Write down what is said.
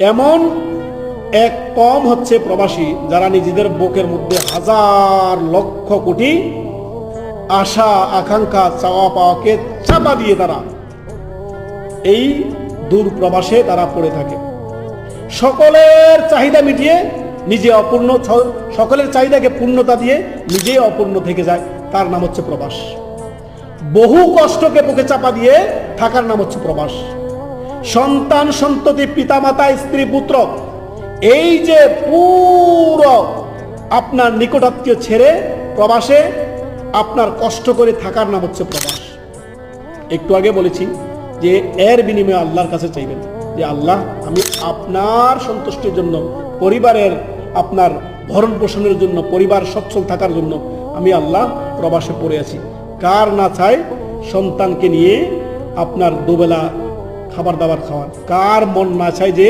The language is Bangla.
এমন এক কম হচ্ছে প্রবাসী যারা নিজেদের বুকের মধ্যে হাজার লক্ষ কোটি আশা আকাঙ্ক্ষা চাওয়া পাওয়াকে চাপা দিয়ে তারা এই দূর প্রবাসে তারা পড়ে থাকে। সকলের চাহিদা মিটিয়ে নিজে অপূর্ণ, সকলের চাহিদাকে পূর্ণতা দিয়ে নিজেই অপূর্ণ থেকে যায়, তার নাম হচ্ছে প্রবাস। বহু কষ্টকে বুকে চাপা দিয়ে থাকার নাম হচ্ছে প্রবাস। সন্তান সন্ততি পিতামাতা স্ত্রী পুত্র এই যে পুরো আপনার নিকটাত্মীয় ছেড়ে প্রবাসে আপনার কষ্ট করে থাকার নাম হচ্ছে প্রবাস। একটু আগে বলেছি যে এর বিনিময়ে আল্লাহর কাছে চাইবেন যে আল্লাহ, আমি আপনার সন্তুষ্টির জন্য, পরিবারের আপনার ভরণ পোষণের জন্য, পরিবার সচ্ছল থাকার জন্য আমি আল্লাহ প্রবাসে পড়ে আছি। কার না চায় সন্তানকে নিয়ে আপনার দুবেলা খাবার দাবার খাওয়ার? কার মন না চায় যে